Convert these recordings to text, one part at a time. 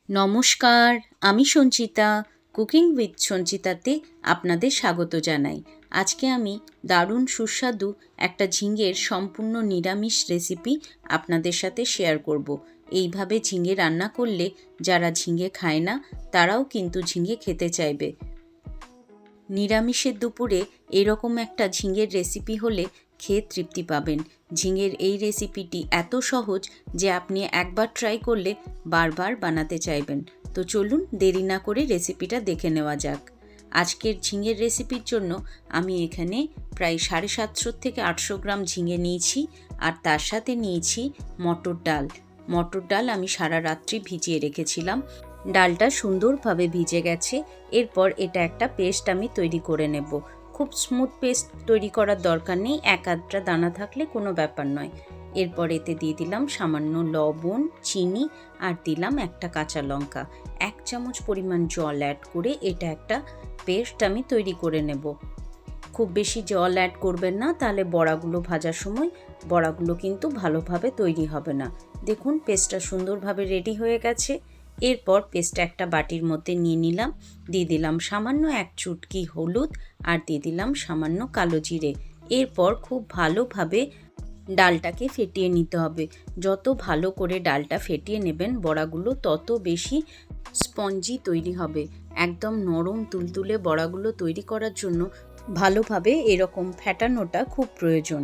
নমস্কার, আমি Sanchita. Cooking with সঞ্চিতাতে আপনাদের স্বাগত জানাই। আজকে আমি দারুণ সুস্বাদু একটা ঝিঙের সম্পূর্ণ নিরামিষ রেসিপি আপনাদের সাথে শেয়ার করব। এইভাবে ঝিঙে রান্না করলে যারা ঝিঙে খায় না তারাও কিন্তু ঝিঙে খেতে চাইবে। নিরামিষের দুপুরে এরকম একটা ঝিঙের রেসিপি হলে খেয়ে তৃপ্তি পাবেন। ঝিঙের এই রেসিপিটি এত সহজ যে আপনি একবার ট্রাই করলে বারবার বানাতে চাইবেন। তো চলুন দেরি না করে রেসিপিটা দেখে নেওয়া যাক। আজকের ঝিঙের রেসিপির জন্য আমি এখানে প্রায় 750 থেকে 800 গ্রাম ঝিঙে নিয়েছি, আর তার সাথে নিয়েছি মটর ডাল। মটর ডাল আমি সারা রাত্রি ভিজিয়ে রেখেছিলাম। ডালটা সুন্দরভাবে ভিজে গেছে। এরপর এটা একটা পেস্ট আমি তৈরি করে নেব। খুব স্মুথ পেস্ট তৈরি করার দরকার নেই, এক আধটা দানা থাকলে কোনো ব্যাপার নয়। এরপর এতে দিয়ে দিলাম সামান্য লবণ, চিনি, আর দিলাম একটা কাঁচা লঙ্কা। 1 চামচ পরিমাণ জল অ্যাড করে এটা একটা পেস্ট আমি তৈরি করে নেব। খুব বেশি জল অ্যাড করবেন না, তাহলে বড়াগুলো ভাজার সময় বড়াগুলো কিন্তু ভালোভাবে তৈরি হবে না। দেখুন পেস্টটা সুন্দরভাবে রেডি হয়ে গেছে। এরপর পেস্টটা একটা বাটির মধ্যে নিয়ে নিলাম। দিয়ে দিলাম সামান্য 1 চুটকি হলুদ, আর দিয়ে দিলাম সামান্য কালো জিরে। এরপর খুব ভালোভাবে ডালটাকে ফেটিয়ে নিতে হবে। যত ভালো করে ডালটা ফেটিয়ে নেবেন বড়াগুলো তত বেশি স্পঞ্জি তৈরি হবে। একদম নরম তুলতুলে বড়াগুলো তৈরি করার জন্য ভালোভাবে এরকম ফেটানোটা খুব প্রয়োজন।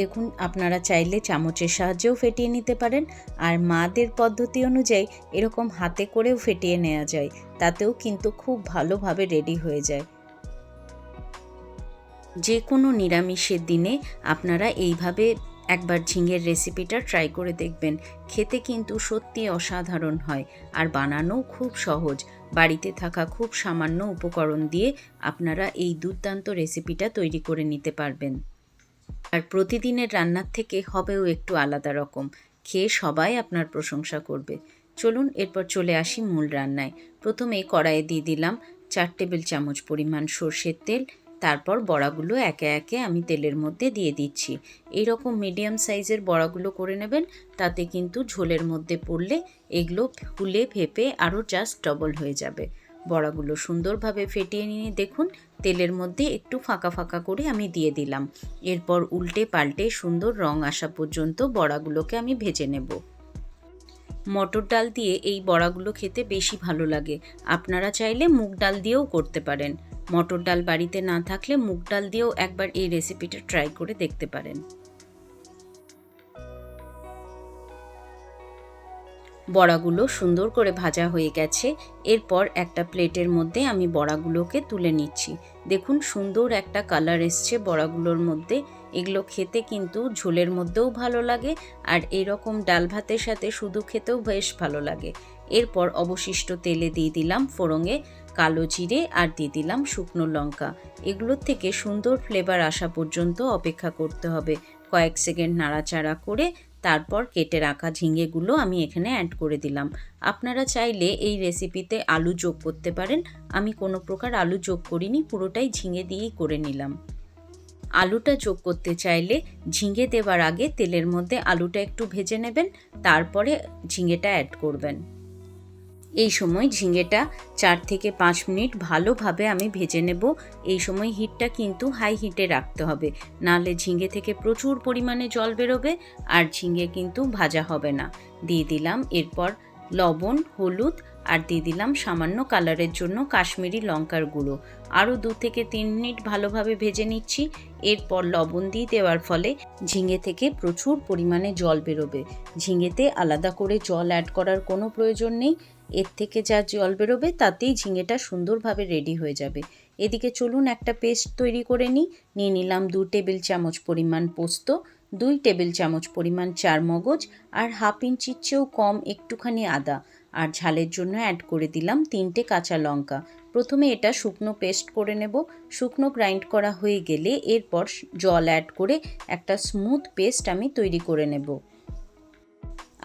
দেখুন আপনারা চাইলে চামচের সাহায্যেও ফেটিয়ে নিতে পারেন, আর মাদের পদ্ধতি অনুযায়ী এরকম হাতে করেও ফেটিয়ে নেওয়া যায়, তাতেও কিন্তু খুব ভালোভাবে রেডি হয়ে যায়। যে কোনো নিরামিষের দিনে আপনারা এইভাবে একবার ঝিঙের রেসিপিটা ট্রাই করে দেখবেন। খেতে কিন্তু সত্যি অসাধারণ হয়, আর বানানোও খুব সহজ। বাড়িতে থাকা খুব সামান্য উপকরণ দিয়ে আপনারা এই দুর্দান্ত রেসিপিটা তৈরি করে নিতে পারবেন। আর প্রতিদিনের রান্নার থেকে হবেও একটু আলাদা রকম। খেয়ে সবাই আপনার প্রশংসা করবে। চলুন এরপর চলে আসি মূল রান্নায়। প্রথমে কড়াইয়ে দিয়ে দিলাম 4 টেবিল চামচ পরিমাণ সর্ষের তেল। তারপর বড়াগুলো একে একে আমি তেলের মধ্যে দিয়ে দিচ্ছি। এইরকম মিডিয়াম সাইজের বড়াগুলো করে নেবেন, তাতে কিন্তু ঝোলের মধ্যে পড়লে এগুলো ফুলে ফেপে আরও জাস্ট ডবল হয়ে যাবে। বড়াগুলো সুন্দরভাবে ফেটিয়ে নিয়ে দেখুন তেলের মধ্যে একটু ফাঁকা ফাঁকা করে আমি দিয়ে দিলাম। এরপর উল্টে পাল্টে সুন্দর রং আসা পর্যন্ত বড়াগুলোকে আমি ভেজে নেব। মটর ডাল দিয়ে এই বড়াগুলো খেতে বেশি ভালো লাগে। আপনারা চাইলে মুগ ডাল দিয়েও করতে পারেন। মটর ডাল বাড়িতে না থাকলে মুগ ডাল দিয়েও একবার এই রেসিপিটা ট্রাই করে দেখতে পারেন। বড়াগুলো সুন্দর করে ভাজা হয়ে গেছে। এরপর একটা প্লেটের মধ্যে আমি বড়াগুলোকে তুলে নিচ্ছি। দেখুন সুন্দর একটা কালার এসছে বড়াগুলোর মধ্যে। এগুলো খেতে কিন্তু ঝোলের মধ্যেও ভালো লাগে, আর এরকম ডাল ভাতের সাথে শুধু খেতেও বেশ ভালো লাগে। এরপর অবশিষ্ট তেলে দিয়ে দিলাম ফোড়ঙে কালো জিরে, আর দিয়ে দিলাম শুকনো লঙ্কা। এগুলোর থেকে সুন্দর ফ্লেভার আসা পর্যন্ত অপেক্ষা করতে হবে। কয়েক সেকেন্ড নাড়াচাড়া করে তারপর কেটে রাখা ঝিঙেগুলো আমি এখানে অ্যাড করে দিলাম। আপনারা চাইলে এই রেসিপিতে আলু যোগ করতে পারেন। আমি কোনো প্রকার আলু যোগ করিনি, পুরোটাই ঝিঙে দিয়েই করে নিলাম। আলুটা যোগ করতে চাইলে ঝিঙে দেওয়ার আগে তেলের মধ্যে আলুটা একটু ভেজে নেবেন, তারপরে ঝিঙেটা অ্যাড করবেন। এই সময় ঝিঙেটা 4 থেকে 5 মিনিট ভালোভাবে আমি ভেজে নেব। এই সময় হিটটা কিন্তু হাই হিটে রাখতে হবে, নাহলে ঝিঙে থেকে প্রচুর পরিমাণে জল বেরোবে আর ঝিঙে কিন্তু ভাজা হবে না। দিয়ে দিলাম এরপর লবণ, হলুদ, আর দিয়ে দিলাম সামান্য কালারের জন্য কাশ্মীরি লঙ্কার গুঁড়ো। আরও 2 থেকে 3 মিনিট ভালোভাবে ভেজে নিচ্ছি। এরপর লবণ দিয়ে দেওয়ার ফলে ঝিঙে থেকে প্রচুর পরিমাণে জল বেরোবে। ঝিঙেতে আলাদা করে জল অ্যাড করার কোনো প্রয়োজন নেই। এর থেকে যা জল বেরোবে তাতেই ঝিঙেটা সুন্দরভাবে রেডি হয়ে যাবে। এদিকে চলুন একটা পেস্ট তৈরি করে নিয়ে নিলাম 2 টেবিল চামচ পরিমাণ পোস্ত, 2 টেবিল চামচ পরিমাণ চারমগজ, আর হাফ ইঞ্চির চেয়েও কম একটুখানি আদা, আর ঝালের জন্য অ্যাড করে দিলাম 3টে কাঁচা লঙ্কা। প্রথমে এটা শুকনো পেস্ট করে নেব। শুকনো গ্রাইন্ড করা হয়ে গেলে এরপর জল অ্যাড করে একটা স্মুথ পেস্ট আমি তৈরি করে নেব।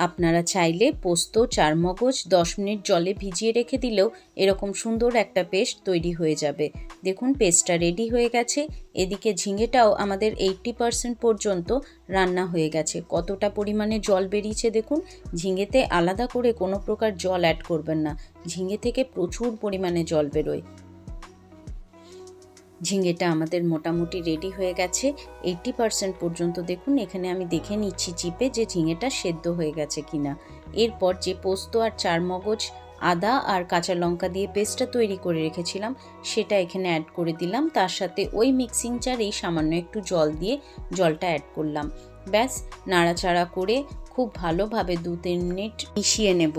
আপনারা চাইলে পোস্ত, চারমগজ 10 মিনিট জলে ভিজিয়ে রেখে দিলেও এরকম সুন্দর একটা পেস্ট তৈরি হয়ে যাবে। দেখুন পেস্টটা রেডি হয়ে গেছে। এদিকে ঝিঙেটাও আমাদের 80% পর্যন্ত রান্না হয়ে গেছে। কতটা পরিমাণে জল বেরিয়েছে দেখুন। ঝিঙেতে আলাদা করে কোনো প্রকার জল অ্যাড করবেন না, ঝিঙে থেকে প্রচুর পরিমাণে জল বেরোয়। ঝিঙেটা আমাদের মোটামুটি রেডি হয়ে গেছে 80% পর্যন্ত। দেখুন এখানে আমি দেখে নিচ্ছি চিপে যে ঝিঙেটা সেদ্ধ হয়ে গেছে কিনা। এরপর যে পোস্ত আর চারমগজ, আদা আর কাঁচা লঙ্কা দিয়ে পেস্টটা তৈরি করে রেখেছিলাম সেটা এখানে অ্যাড করে দিলাম। তার সাথে ওই মিক্সিং জারেই সামান্য একটু জল দিয়ে জলটা অ্যাড করলাম। ব্যাস নাড়াচাড়া করে খুব ভালোভাবে 2-3 মিনিট মিশিয়ে নেব।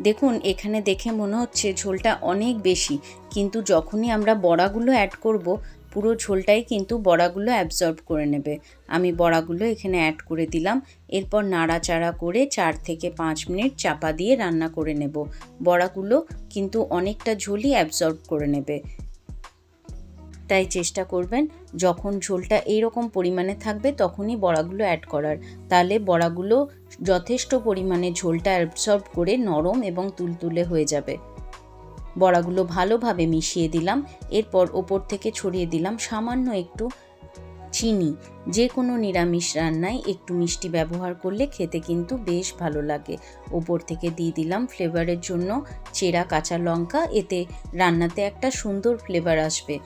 দেখুন এখানে দেখে মনে হচ্ছে ঝোলটা অনেক বেশি, কিন্তু যখনই আমরা বড়াগুলো অ্যাড করব পুরো ঝোলটাই কিন্তু বড়াগুলো অ্যাবজর্ব করে নেবে। আমি বড়াগুলো এখানে অ্যাড করে দিলাম। এরপর নাড়াচাড়া করে 4 থেকে 5 মিনিট চাপা দিয়ে রান্না করে নেব। বড়াগুলো কিন্তু অনেকটা ঝোলই অ্যাবজর্ব করে নেবে, তাই চেষ্টা করবেন যখন ঝোলটা এইরকম পরিমাণে থাকবে তখনই বড়াগুলো অ্যাড করার। তাহলে বড়াগুলো যথেষ্ট পরিমাণে ঝোলটা অ্যাবসর্ব করে নরম এবং তুলতুলে হয়ে যাবে। বড়াগুলো ভালোভাবে মিশিয়ে দিলাম। এরপর ওপর থেকে ছড়িয়ে দিলাম সামান্য একটু চিনি। যে কোনো নিরামিষ রান্নায় একটু মিষ্টি ব্যবহার করলে খেতে কিন্তু বেশ ভালো লাগে। ওপর থেকে দিয়ে দিলাম ফ্লেভারের জন্য চেরা কাঁচা লঙ্কা, এতে রান্নাতে একটা সুন্দর ফ্লেভার আসবে।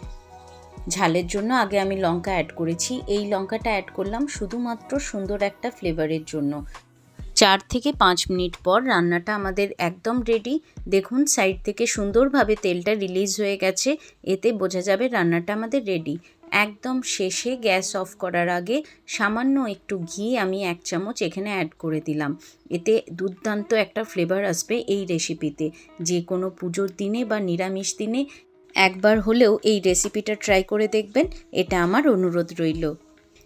ঝালের জন্য আগে আমি লঙ্কা অ্যাড করেছি, এই লঙ্কাটা অ্যাড করলাম শুধুমাত্র সুন্দর একটা ফ্লেভারের জন্য। 4 থেকে 5 মিনিট পর রান্নাটা আমাদের একদম রেডি। দেখুন সাইড থেকে সুন্দরভাবে তেলটা রিলিজ হয়ে গেছে, এতে বোঝা যাবে রান্নাটা আমাদের রেডি। একদম শেষে গ্যাস অফ করার আগে সামান্য একটু ঘি আমি 1 চামচ এখানে অ্যাড করে দিলাম। এতে দুর্দান্ত একটা ফ্লেভার আসবে এই রেসিপিতে। যে কোনো পুজোর দিনে বা নিরামিষ দিনে একবার হলেও এই রেসিপিটা ট্রাই করে দেখবেন, এটা আমার অনুরোধ রইল।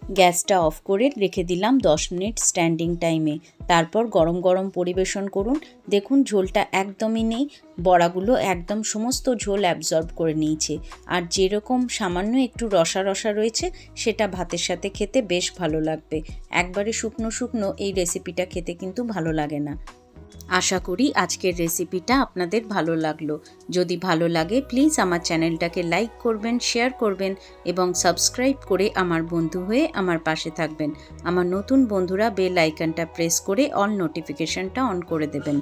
গ্যাসটা অফ করে রেখে দিলাম 10 মিনিট স্ট্যান্ডিং টাইমে। তারপর গরম গরম পরিবেশন করুন। দেখুন ঝোলটা একদমই নেই, বড়াগুলো একদম সমস্ত ঝোল অ্যাবজর্ব করে নিয়েছে। আর যেরকম সামান্য একটু রসা রসা রয়েছে সেটা ভাতের সাথে খেতে বেশ ভালো লাগবে। একবারে শুকনো শুকনো এই রেসিপিটা খেতে কিন্তু ভালো লাগে না। আশা করি আজকের রেসিপিটা আপনাদের ভালো লাগলো। যদি ভালো লাগে প্লিজ আমার চ্যানেলটাকে লাইক করবেন, শেয়ার করবেন এবং সাবস্ক্রাইব করে আমার বন্ধু হয়ে আমার পাশে থাকবেন। আমার নতুন বন্ধুরা বেল আইকনটা প্রেস করে অল নোটিফিকেশনটা অন করে দেবেন।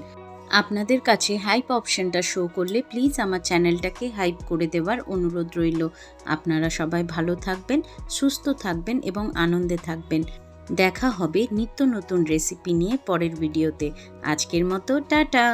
আপনাদের কাছে হাইপ অপশনটা শো করলে প্লিজ আমার চ্যানেলটাকে হাইপ করে দেওয়ার অনুরোধ রইল। আপনারা সবাই ভালো থাকবেন, সুস্থ থাকবেন এবং আনন্দে থাকবেন। দেখা হবে নিত্য নতুন রেসিপি নিয়ে পরের ভিডিওতে। আজকের মতো টাটা।